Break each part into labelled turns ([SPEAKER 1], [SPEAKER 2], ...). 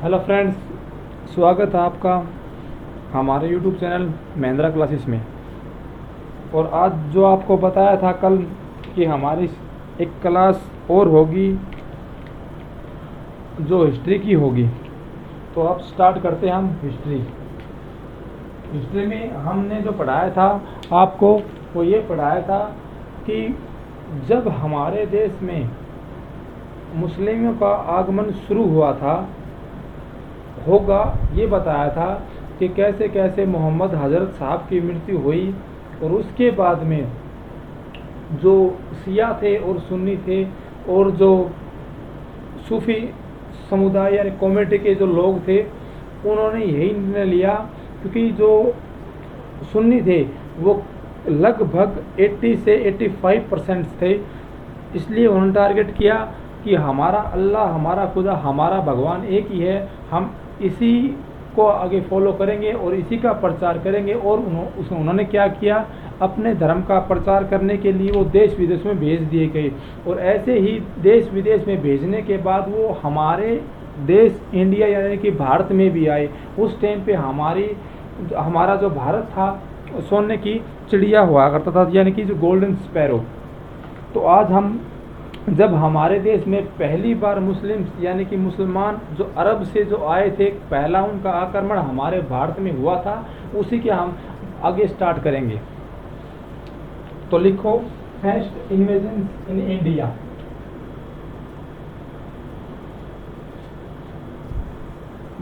[SPEAKER 1] Hello friends, स्वागत है आपका हमारे यूट्यूब चैनल महिंद्रा क्लासेस में। और आज जो आपको बताया था कल कि हमारी एक क्लास और होगी जो हिस्ट्री की होगी, तो अब स्टार्ट करते हैं हम हिस्ट्री में हमने जो पढ़ाया था आपको, वो ये पढ़ाया था कि जब हमारे देश में मुस्लिमों का आगमन शुरू हुआ था होगा, ये बताया था कि कैसे कैसे मोहम्मद हज़रत साहब की मृत्यु हुई और उसके बाद में जो शिया थे और सुन्नी थे और जो सूफी समुदाय यानी कम्युनिटी के जो लोग थे, उन्होंने यही निर्णय लिया, क्योंकि जो सुन्नी थे वो लगभग 80 से 85% थे। इसलिए उन्होंने टारगेट किया कि हमारा अल्लाह, हमारा खुदा, हमारा भगवान एक ही है, हम इसी को आगे फॉलो करेंगे और इसी का प्रचार करेंगे। और उन्होंने क्या किया, अपने धर्म का प्रचार करने के लिए वो देश विदेश में भेज दिए गए। और ऐसे ही देश विदेश में भेजने के बाद वो हमारे देश इंडिया यानी कि भारत में भी आए। उस टाइम पे हमारा जो भारत था सोने की चिड़िया हुआ करता था, यानी कि जो गोल्डन स्पैरो। तो आज हम जब हमारे देश में पहली बार मुस्लिम यानी कि मुसलमान जो अरब से जो आए थे, पहला उनका आक्रमण हमारे भारत में हुआ था, उसी के हम आगे स्टार्ट करेंगे। तो लिखो, फर्स्ट इन्वेजन इन इंडिया।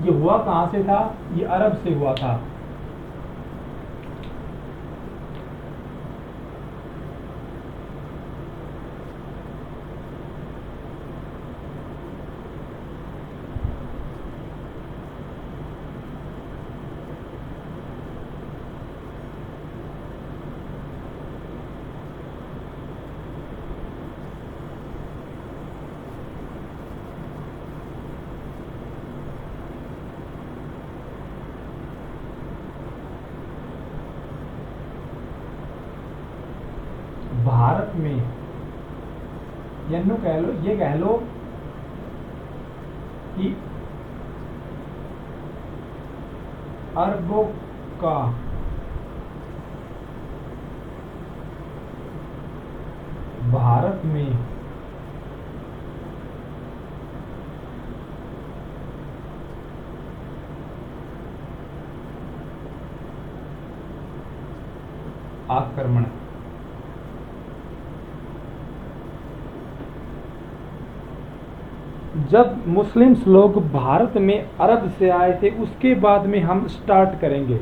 [SPEAKER 1] ये हुआ कहाँ से था? ये अरब से हुआ था। भारत में ये कह लो कि अरबों का भारत में आक्रमण। जब मुस्लिम्स लोग भारत में अरब से आए थे, उसके बाद में हम स्टार्ट करेंगे।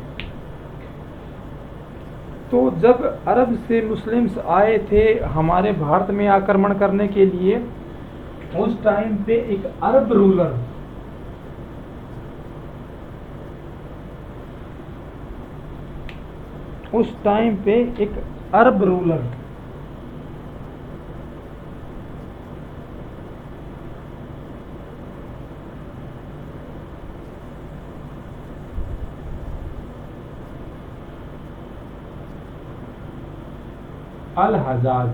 [SPEAKER 1] तो जब अरब से मुस्लिम्स आए थे हमारे भारत में आक्रमण करने के लिए, उस टाइम पे एक अरब रूलर, अल हजाज,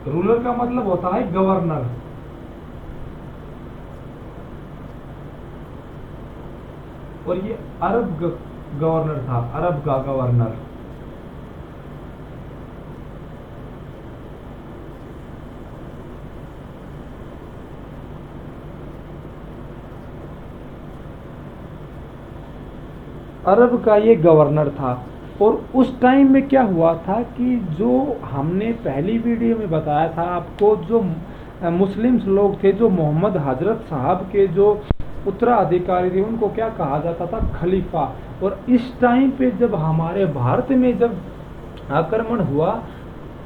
[SPEAKER 1] रूलर का मतलब होता है गवर्नर, और ये अरब गवर्नर था, अरब का गवर्नर। अरब का ये गवर्नर था। और उस टाइम में क्या हुआ था कि जो हमने पहली वीडियो में बताया था आपको, जो मुस्लिम्स लोग थे, जो मोहम्मद हजरत साहब के जो उत्तराधिकारी थे, उनको क्या कहा जाता था? खलीफा। और इस टाइम पे जब हमारे भारत में जब आक्रमण हुआ,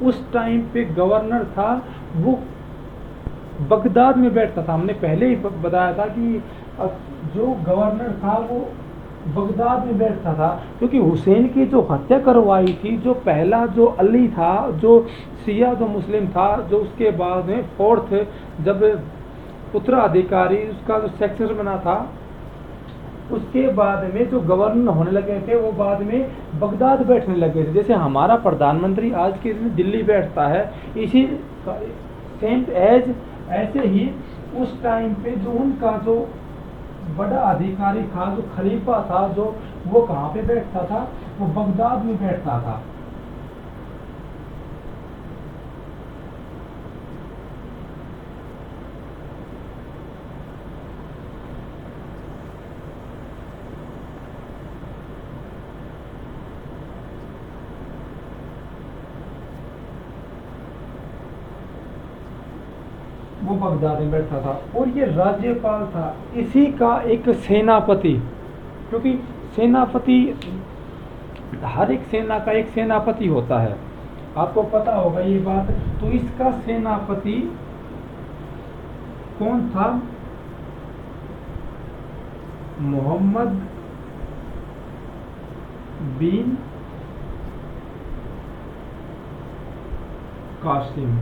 [SPEAKER 1] उस टाइम पे गवर्नर था वो बगदाद में बैठता था। हमने पहले ही बताया था कि जो गवर्नर था वो बगदाद में बैठता था, क्योंकि हुसैन की जो हत्या करवाई थी, जो पहला जो अली था, जो शिया जो मुस्लिम था, जो उसके बाद में फोर्थ जब उत्तराधिकारी उसका जो सेक्शन बना था, उसके बाद में जो गवर्नर होने लगे थे वो बाद में बगदाद बैठने लगे थे। जैसे हमारा प्रधानमंत्री आज के दिन दिल्ली बैठता है, इसी सेम एज ऐसे ही उस टाइम पे जो उनका जो बड़ा अधिकारी था, जो खलीफा था, जो वो कहाँ पे बैठता था, वो बगदाद में बैठता था। वो बगदाद में बैठा था और ये राज्यपाल था, इसी का एक सेनापति, क्योंकि सेनापति हर एक सेना का एक सेनापति होता है, आपको पता होगा ये बात। तो इसका सेनापति कौन था? मोहम्मद बिन कासिम।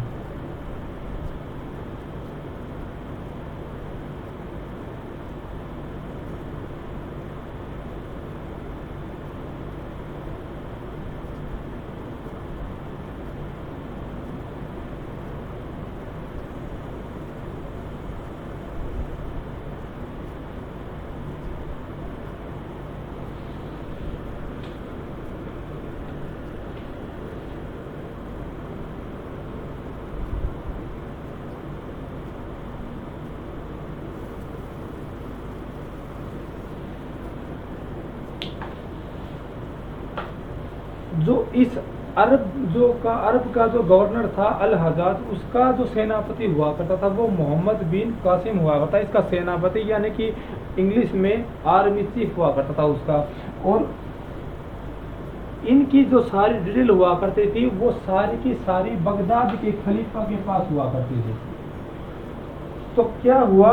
[SPEAKER 1] जो इस अरब का जो गवर्नर था अल हजाज, उसका जो सेनापति हुआ करता था वो मोहम्मद बिन कासिम हुआ करता। इसका सेनापति यानी कि इंग्लिश में आर्मी चीफ हुआ करता था उसका। और इनकी जो सारी डिटेल हुआ करती थी वो सारी की सारी बगदाद के खलीफा के पास हुआ करती थी। तो क्या हुआ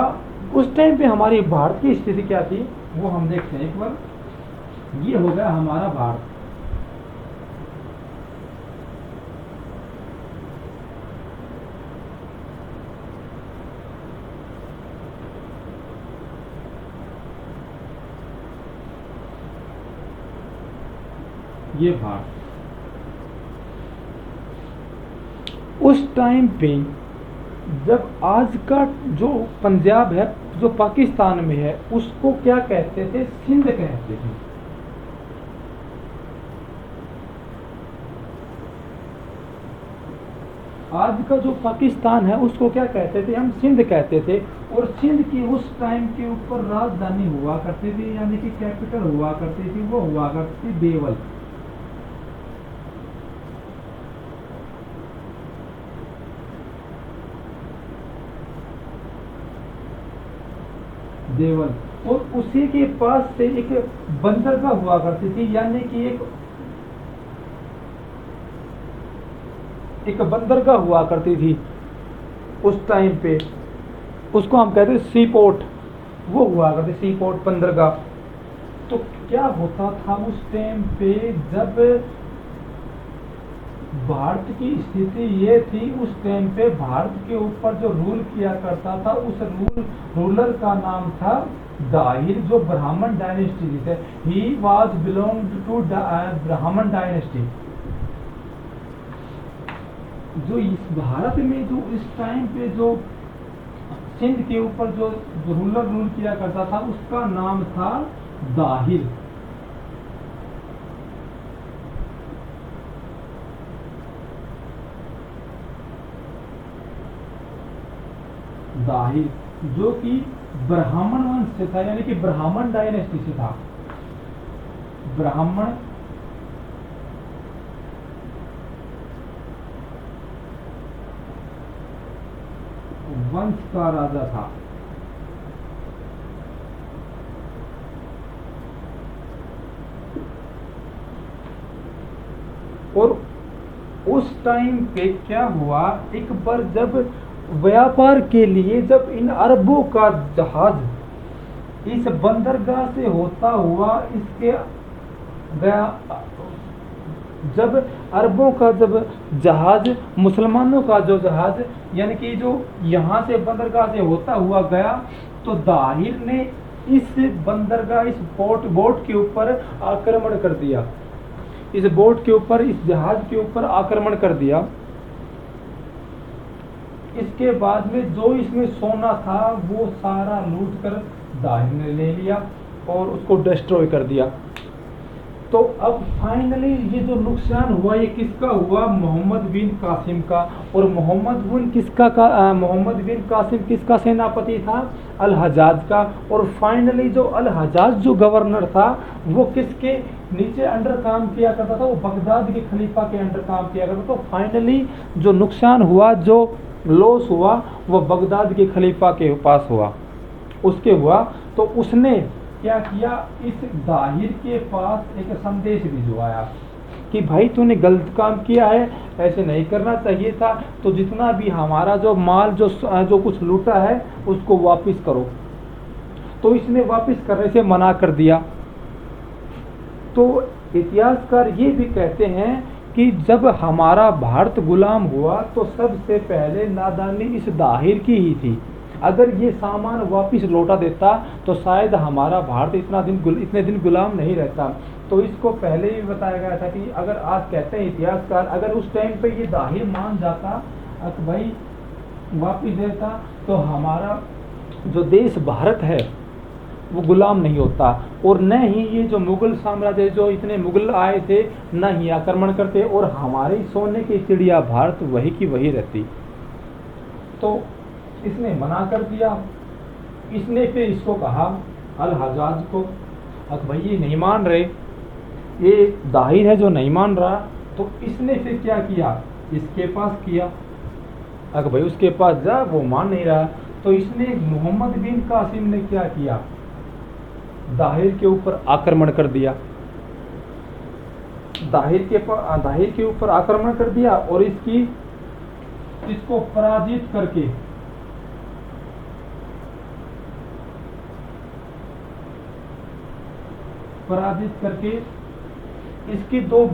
[SPEAKER 1] उस टाइम पे हमारी भारत की स्थिति क्या थी वो हम देखते हैं एक बार। ये हो गया हमारा भारत। ये भारत उस टाइम पे जब आज का जो पंजाब है जो पाकिस्तान में है उसको क्या कहते थे? सिंध कहते थे। आज का जो पाकिस्तान है उसको क्या कहते थे? हम सिंध कहते थे। और सिंध की उस टाइम के ऊपर राजधानी हुआ करती थी, यानी कि कैपिटल हुआ करती थी, वो हुआ करती थी देवल। देवल। और उसी के पास से एक बंदरगाह हुआ करती थी, यानी कि एक बंदरगाह हुआ करती थी उस टाइम पे, उसको हम कहते सी पोर्ट। वो हुआ करते सी पोर्ट बंदरगाह। तो क्या होता था उस टाइम पे जब भारत की स्थिति ये थी, उस टाइम पे भारत के ऊपर जो रूल किया करता था उस रूलर का नाम था दाहिर, जो ब्राह्मण डायनेस्टी थे। ही वाज बिलोंग टू ब्राह्मण डायनेस्टी। जो इस भारत में जो इस टाइम पे जो सिंध के ऊपर जो रूलर रूल किया करता था उसका नाम था दाहिर। दाहिर जो कि ब्राह्मण वंश से था, यानी कि ब्राह्मण डायनेस्टी से था। ब्राह्मण वंश का राजा था। और उस टाइम पे क्या हुआ, एक बार जब व्यापार के लिए जब इन अरबों का जहाज इस बंदरगाह से होता हुआ इसके गया, जब अरबों का जब जहाज, मुसलमानों का जो जहाज यानी कि जो यहाँ से बंदरगाह से होता हुआ गया, तो दाहिर ने इस बंदरगाह, इस बोट के ऊपर आक्रमण कर दिया, इस बोट के ऊपर, इस जहाज के ऊपर आक्रमण कर दिया। इसके बाद में जो इसमें सोना था वो सारा लूट कर दाहिर ने ले लिया और उसको डिस्ट्रॉय कर दिया। तो अब फाइनली ये जो नुकसान हुआ ये किसका हुआ? मोहम्मद बिन कासिम का। और मोहम्मद बिन कासिम किसका सेनापति था? अल हजाज का। और फाइनली जो अल हजाज जो गवर्नर था वो किसके नीचे अंडर काम किया करता था? वो बगदाद के खलीफा के अंडर काम किया करता था। तो फाइनली जो नुकसान हुआ, जो लॉस हुआ, वो बगदाद के खलीफा के पास हुआ, उसके हुआ। तो उसने क्या किया? इस दाहिर के पास एक संदेश भिजवाया कि भाई तूने गलत काम किया है, ऐसे नहीं करना चाहिए था, तो जितना भी हमारा जो माल जो कुछ लूटा है उसको वापस करो। तो इसने वापस करने से मना कर दिया। तो इतिहासकार ये भी कहते हैं कि जब हमारा भारत गुलाम हुआ तो सबसे पहले नादानी इस दाहिर की ही थी। अगर ये सामान वापस लौटा देता तो शायद हमारा भारत इतने दिन गुलाम नहीं रहता। तो इसको पहले ही बताया गया था कि अगर आज कहते हैं इतिहासकार, अगर उस टाइम पे ये दाहिर मान जाता भाई वापस देता तो हमारा जो देश भारत है वो गुलाम नहीं होता, और न ही ये जो मुगल साम्राज्य, जो इतने मुगल आए थे, न ही आक्रमण करते, और हमारी सोने की चिड़िया भारत वही की वही रहती। तो इसने मना कर दिया। इसने फिर इसको कहा अल हजाज को, भाई ये नहीं मान रहे, ये दाहिर है जो नहीं मान रहा। तो इसने फिर क्या किया? इसके पास किया, भाई उसके पास जा, वो मान नहीं रहा। तो इसने मोहम्मद बिन कासिम ने क्या किया? दाहिर के ऊपर आक्रमण कर दिया, दाहिर के ऊपर आक्रमण कर दिया और इसको पराजित करके इसकी दो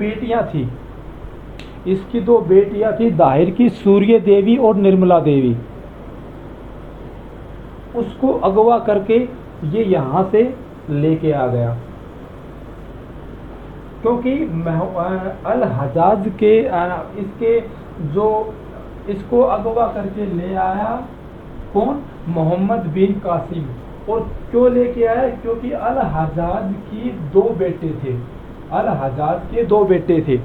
[SPEAKER 1] बेटियां थी दाहिर की, सूर्य देवी और निर्मला देवी। उसको अगवा करके ये यहाँ से लेके आ गया, क्योंकि अल हजाज के इसको अगवा करके ले आया कौन? मोहम्मद बिन कासिम। और क्यों लेके आया? क्योंकि अल हजाज की दो बेटे थे, अल हजाज के दो बेटे थे।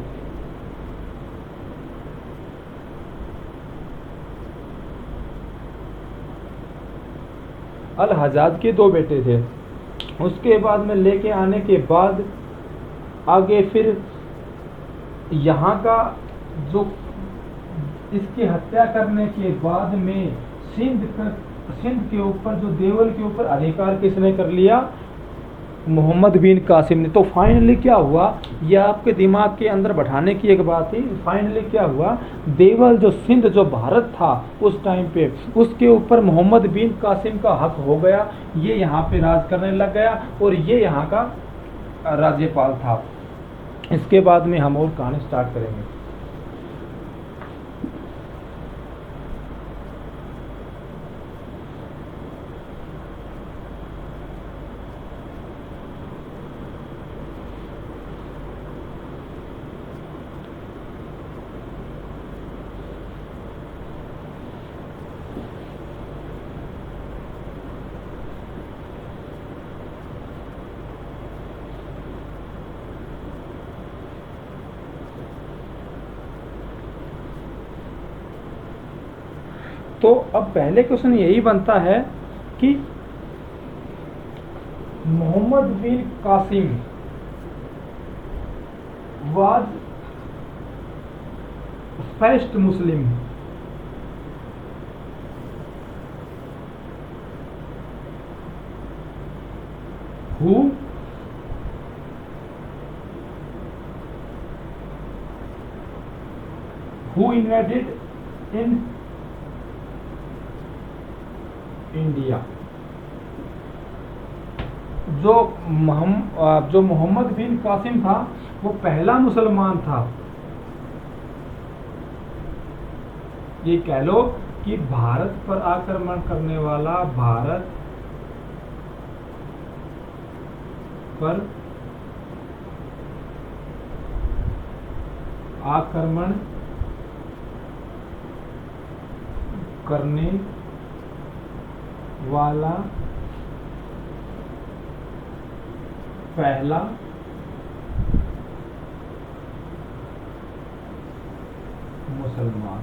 [SPEAKER 1] अल हजाज के दो बेटे थे। उसके बाद में लेके आने के बाद आगे फिर यहाँ का जो इसकी हत्या करने के बाद में सिंध के ऊपर, जो देवल के ऊपर अधिकार किसने कर लिया? मोहम्मद बिन कासिम ने। तो फाइनली क्या हुआ, यह आपके दिमाग के अंदर बैठाने की एक बात थी। फाइनली क्या हुआ? देवल जो सिंध जो भारत था उस टाइम पे, उसके ऊपर मोहम्मद बिन कासिम का हक हो गया। ये यहाँ पे राज करने लग गया और ये यहाँ का राज्यपाल था। इसके बाद में हम और कहानी स्टार्ट करेंगे। तो अब पहले क्वेश्चन यही बनता है कि Mohammad bin Qasim was first Muslim who invaded in India. जो मोहम्मद बिन कासिम था वो पहला मुसलमान था। ये कह लो कि भारत पर आक्रमण करने वाला, भारत पर आक्रमण करने वाला पहला मुसलमान।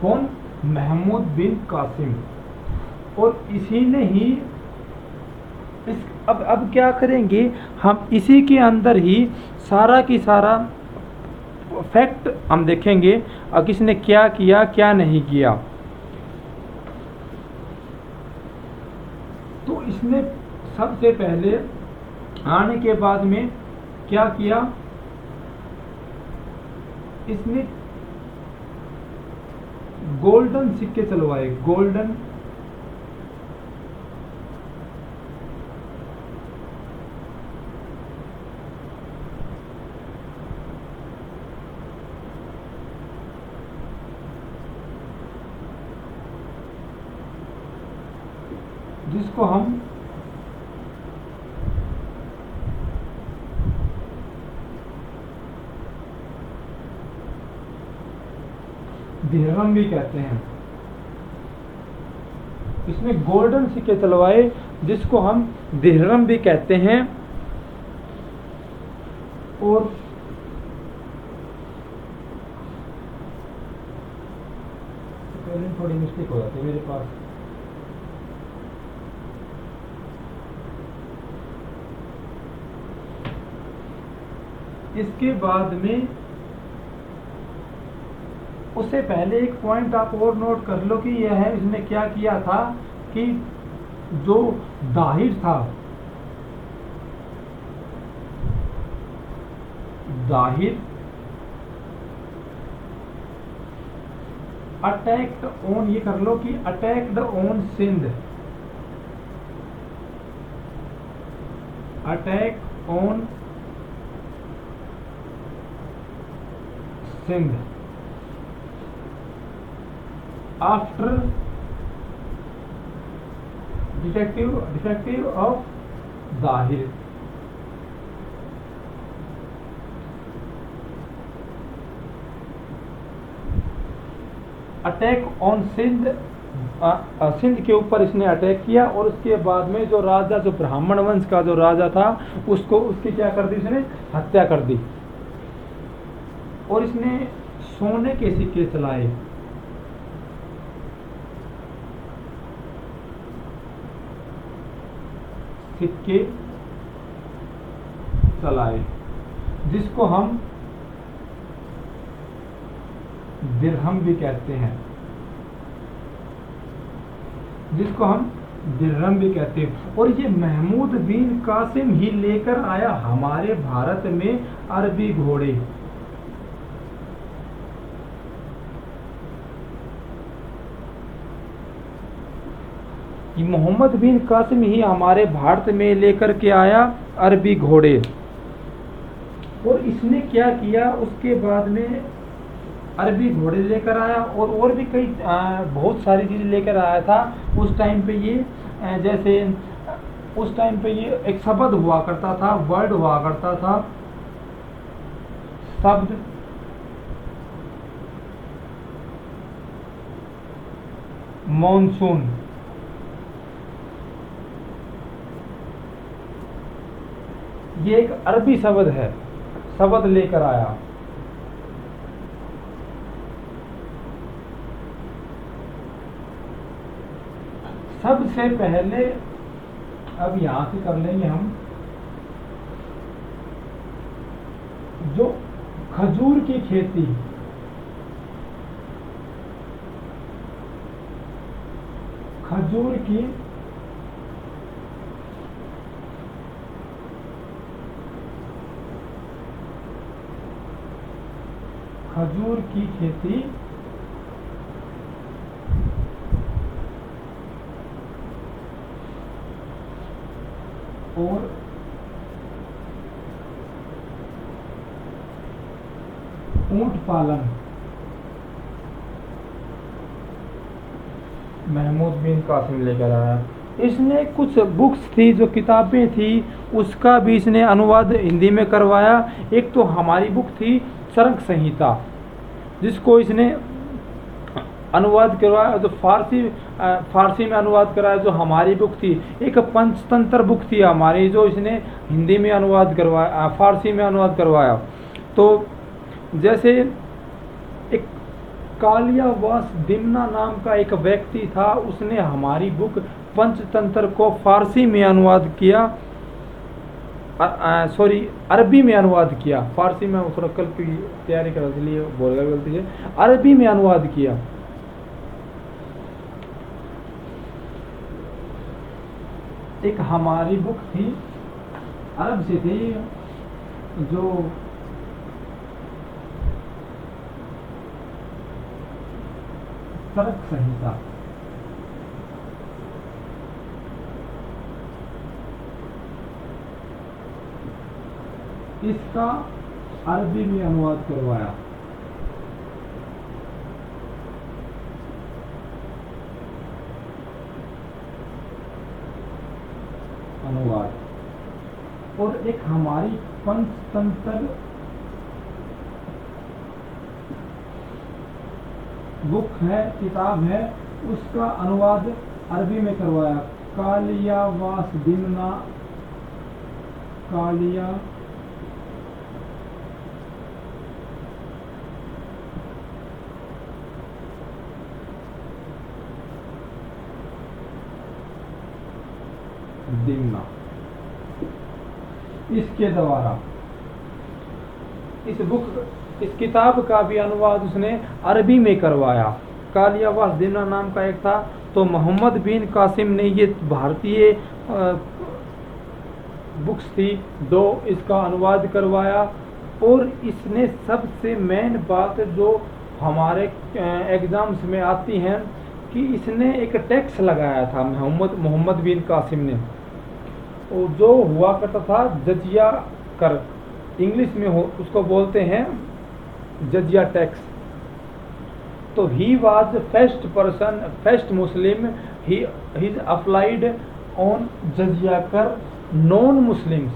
[SPEAKER 1] कौन? महमूद बिन कासिम। और इसी ने ही अब क्या करेंगे हम, इसी के अंदर ही सारा की सारा फैक्ट हम देखेंगे और किसने क्या किया क्या नहीं किया। तो इसने सबसे पहले आने के बाद में क्या किया, इसने गोल्डन सिक्के चलवाए। गोल्डन जिसको हम दिरहम भी कहते हैं। इसने गोल्डन सिक्के चलवाए जिसको हम दिरहम भी कहते हैं। और थोड़ी मिस्टेक हो जाती है मेरे पास। इसके बाद में उससे पहले एक पॉइंट आप और नोट कर लो कि यह है, इसने क्या किया था कि जो दाहिर था, दाहिर अटैक्ड ऑन, ये कर लो कि attacked on Sindh, attack on Sindh after defective of Dahir. Attack on Sindh, Sindh के ऊपर इसने अटैक किया। और उसके बाद में जो राजा, जो ब्राह्मण वंश का जो राजा था, उसको उसकी क्या कर दी, इसने हत्या कर दी। और इसने सोने के सिक्के चलाए। सिक्के चलाए जिसको हम दिरहम भी कहते हैं, जिसको हम दिरहम भी कहते हैं। और ये महमूद बिन कासिम ही लेकर आया हमारे भारत में अरबी घोड़े। मोहम्मद बिन कासिम ही हमारे भारत में लेकर के आया अरबी घोड़े। और इसने क्या किया, उसके बाद में अरबी घोड़े लेकर आया और भी कई बहुत सारी चीज़ें लेकर आया था। उस टाइम पे ये जैसे उस टाइम पे ये एक शब्द हुआ करता था, वर्ड हुआ करता था, शब्द मॉनसून। ये एक अरबी शब्द है, शब्द लेकर आया। सबसे पहले अब यहां से कर लेंगे हम, जो खजूर की खेती, खजूर की खेती और ऊंट पालन महमूद बिन कासिम लेकर आया। इसने कुछ बुक्स थी, जो किताबें थी, उसका भी इसने अनुवाद हिंदी में करवाया। एक तो हमारी बुक थी चरक संहिता, जिसको इसने अनुवाद करवाया, जो फारसी में अनुवाद कराया, जो हमारी बुक थी। एक पंचतंत्र बुक थी हमारी, जो इसने हिंदी में अनुवाद करवाया, फारसी में अनुवाद करवाया। तो जैसे एक कालियावास दिमना नाम का एक व्यक्ति था, उसने हमारी बुक पंचतंत्र को फारसी में अनुवाद किया, सॉरी अरबी में अनुवाद किया। फारसी में थोड़ा कल की तैयारी कर इसलिए बोल गया गलती से, अरबी में अनुवाद किया। एक हमारी बुक थी, अरब से थी, जो चरक संहिता, इसका अरबी में अनुवाद करवाया। अनुवाद। और एक हमारी पंचतंत्र बुक है, किताब है, उसका अनुवाद अरबी में करवाया। कालियावास दिमना, कालिया दिमना, इसके द्वारा इस किताब का भी अनुवाद उसने अरबी में करवाया। कालियावास दिमना नाम का एक था, तो मोहम्मद बिन कासिम ने, ये भारतीय बुक्स थी, 2 इसका अनुवाद करवाया। और इसने सबसे मेन बात जो हमारे एग्जाम्स में आती हैं, कि इसने एक टैक्स लगाया था मोहम्मद बिन कासिम ने, और जो हुआ करता था जजिया कर, इंग्लिश में उसको बोलते हैं जजिया टैक्स। तो he was first Muslim, he is applied on जजिया कर नॉन मुस्लिम्स।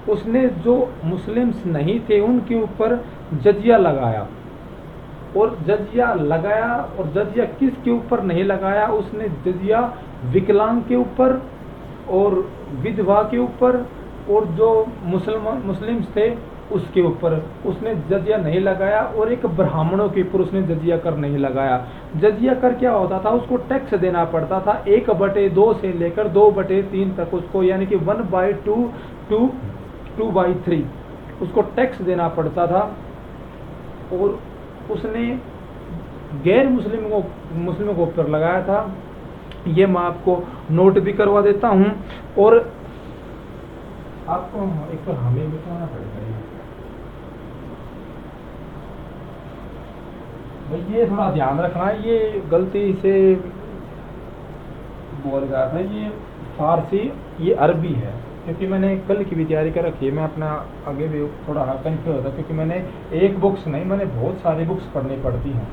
[SPEAKER 1] उसने जो मुस्लिम्स नहीं थे उनके ऊपर जजिया लगाया। और जजिया लगाया, और जजिया किसके ऊपर नहीं लगाया, उसने जजिया विकलांग के ऊपर और विधवा के ऊपर, और जो मुस्लिम्स थे उसके ऊपर उसने जजिया नहीं लगाया। और एक ब्राह्मणों के ऊपर उसने जजिया कर नहीं लगाया। जजिया कर क्या होता था, उसको टैक्स देना पड़ता था 1/2 से लेकर 2/3 तक उसको, यानी कि 1/2 to 2/3 उसको टैक्स देना पड़ता था। और उसने गैर मुस्लिमों को ऊपर लगाया था। ये मैं आपको नोट भी करवा देता हूँ। और आपको एक तो हमें बताना पड़ेगा भाई, ये थोड़ा ध्यान रखना है, ये गलती से बोल गया था, ये फारसी, ये अरबी है, क्योंकि मैंने कल की भी तैयारी कर रखी है। मैं अपना आगे भी थोड़ा कंफ्यूज होता, क्योंकि मैंने एक बुक्स नहीं, मैंने बहुत सारी बुक्स पढ़नी पड़ती हैं।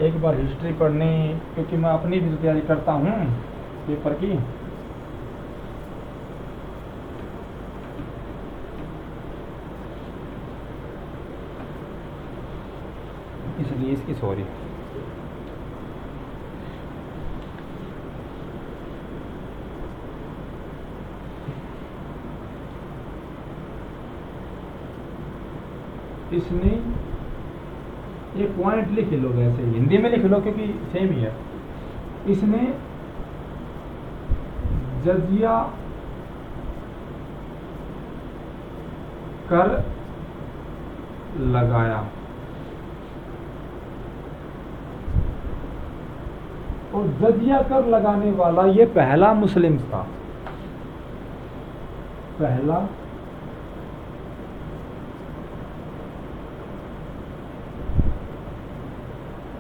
[SPEAKER 1] एक बार हिस्ट्री पढ़नी, क्योंकि मैं अपनी भी तैयारी करता हूँ पेपर की, इसलिए इसकी सॉरी। इसने ये पॉइंट लिख लो, ऐसे हिंदी में लिख लो क्योंकि सेम ही है। इसने जजिया कर लगाया, और जजिया कर लगाने वाला ये पहला मुस्लिम था, पहला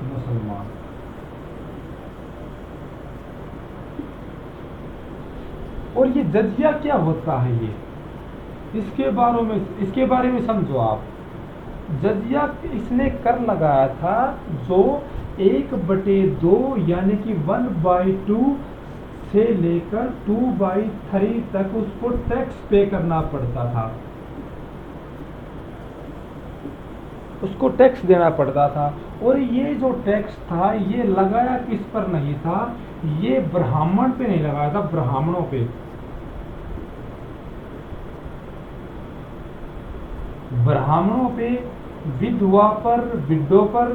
[SPEAKER 1] मुसलमान। और ये जजिया क्या होता है, ये इसके बारे में समझो आप। जजिया इसने कर लगाया था जो 1/2 यानी कि 1/2 से लेकर 2/3 तक उसको टैक्स पे करना पड़ता था, उसको टैक्स देना पड़ता था। और ये जो टैक्स था ये लगाया किस पर नहीं था, ये ब्राह्मण पे नहीं लगाया था, ब्राह्मणों पे। ब्राह्मणों पे, विधवा पर, विडो पर,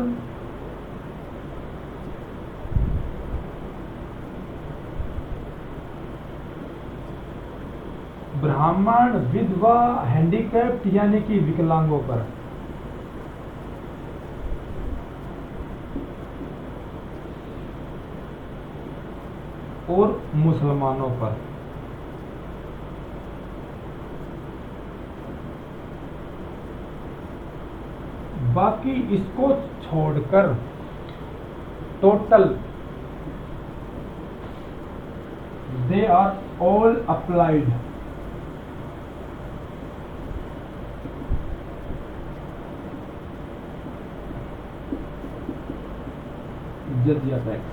[SPEAKER 1] ब्राह्मण, विधवा, हैंडीकैप्ड यानी कि विकलांगों पर। और मुसलमानों पर। बाकी इसको छोड़कर total they are all applied. जजिया टैक्स।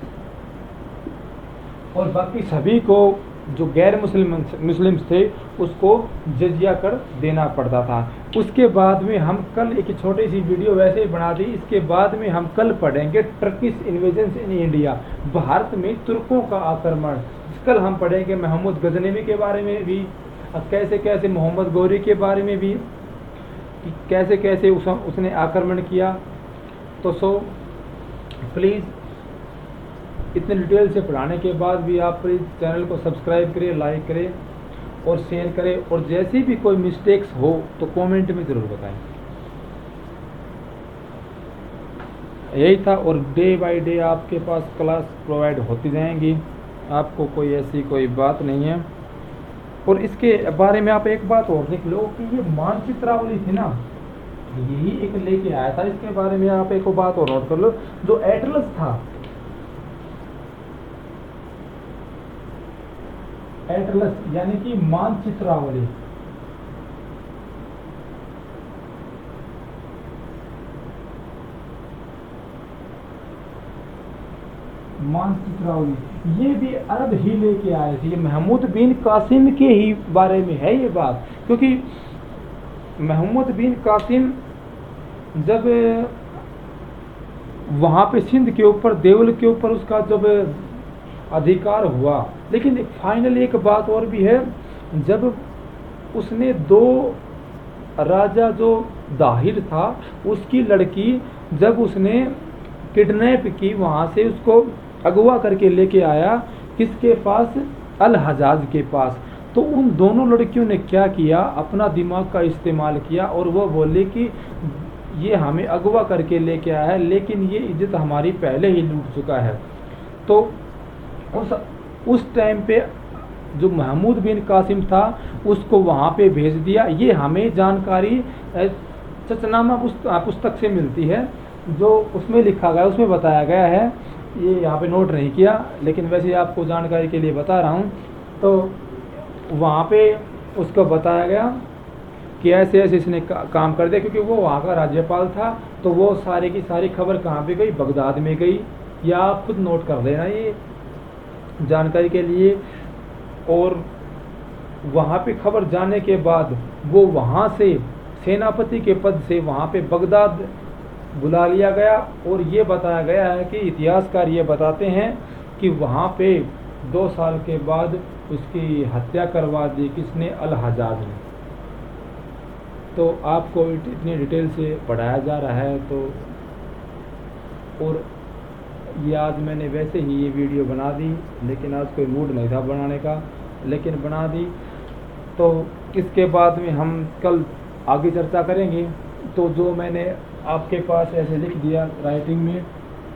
[SPEAKER 1] और बाकी सभी को जो गैर मुस्लिम्स थे उसको जजिया कर देना पड़ता था। उसके बाद में हम कल एक छोटी सी वीडियो वैसे ही बना दी, इसके बाद में हम कल पढ़ेंगे Turkish invasion in India, Bharat में तुर्कों का आक्रमण। कल हम पढ़ेंगे महमूद गजनवी के बारे में भी, कैसे कैसे मोहम्मद गौरी के बारे में भी, कि कैसे कैसे उसने आक्रमण किया। तो प्लीज़ इतने डिटेल से पढ़ाने के बाद भी आप प्लीज़ चैनल को सब्सक्राइब करें, लाइक करें और शेयर करें। और जैसी भी कोई मिस्टेक्स हो तो कमेंट में ज़रूर बताएं। यही था, और डे बाय डे आपके पास क्लास प्रोवाइड होती जाएंगी, आपको कोई ऐसी कोई बात नहीं है। और इसके बारे में आप एक बात और देख लो कि ये मानचित्रावली थी ना, यही एक लेके आया था, इसके बारे में आप एक बात और नोट कर लो। जो एटलस था, एटलस यानी कि मानचित्रावली, मानचित्रावली ये भी अरब ही लेके आए थे। ये महमूद बिन कासिम के ही बारे में है ये बात, क्योंकि महमूद बिन कासिम जब वहाँ पे सिंध के ऊपर, देवल के ऊपर उसका जब अधिकार हुआ, लेकिन फाइनल एक बात और भी है, जब उसने 2 राजा जो दाहिर था उसकी लड़की जब उसने किडनैप की, वहाँ से उसको अगवा करके लेके आया किसके पास, अल हजाज के पास। तो उन दोनों लड़कियों ने क्या किया, अपना दिमाग का इस्तेमाल किया और वो बोले कि ये हमें अगवा करके लेके आया है, लेकिन ये इज्जत हमारी पहले ही लूट चुका है। तो उस टाइम पे जो महमूद बिन कासिम था उसको वहाँ पे भेज दिया। ये हमें जानकारी चचनामा पुस्तक से मिलती है, जो उसमें लिखा गया, उसमें बताया गया है, ये यहाँ पे नोट नहीं किया, लेकिन वैसे आपको जानकारी के लिए बता रहा हूँ। तो वहाँ पे उसको बताया गया कि ऐसे ऐसे इसने काम कर दिया, क्योंकि वो वहाँ का राज्यपाल था। तो वो सारी की सारी खबर कहाँ पे गई, बगदाद में गई। या आप खुद नोट कर लेना ये जानकारी के लिए। और वहाँ पे खबर जाने के बाद वो वहाँ से सेनापति के पद से वहाँ पे बगदाद बुला लिया गया। और ये बताया गया है कि इतिहासकार ये बताते हैं कि वहाँ पे 2 साल के बाद उसकी हत्या करवा दी, किसने, अल हजाज ने। तो आपको इतनी डिटेल से पढ़ाया जा रहा है। तो और ये आज मैंने वैसे ही ये वीडियो बना दी, लेकिन आज कोई मूड नहीं था बनाने का, लेकिन बना दी। तो इसके बाद में हम कल आगे चर्चा करेंगे। तो जो मैंने आपके पास ऐसे लिख दिया राइटिंग में,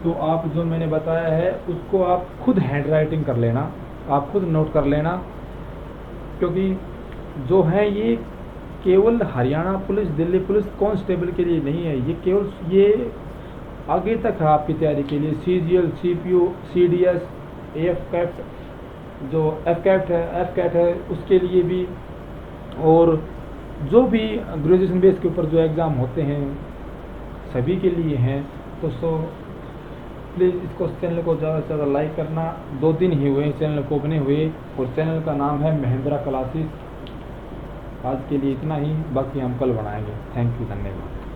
[SPEAKER 1] तो आप जो मैंने बताया है उसको आप खुद हैंड राइटिंग कर लेना, आप खुद नोट कर लेना, क्योंकि जो है ये केवल Haryana police, Delhi police constable के लिए नहीं है, ये केवल ये आगे तक है आपकी तैयारी के लिए। CGL, CPU, CDS, AF-कैट, जो F-कैट है उसके लिए भी, और जो भी ग्रेजुएशन बेस के ऊपर जो एग्ज़ाम होते हैं सभी के लिए हैं। तो प्लीज़ इसको चैनल को ज़्यादा से ज़्यादा लाइक करना। 2 दिन ही हुए चैनल को बने हुए, और चैनल का नाम है महेंद्रा क्लासेस। आज के लिए इतना ही, बाकी हम कल बनाएंगे। थैंक यू, धन्यवाद।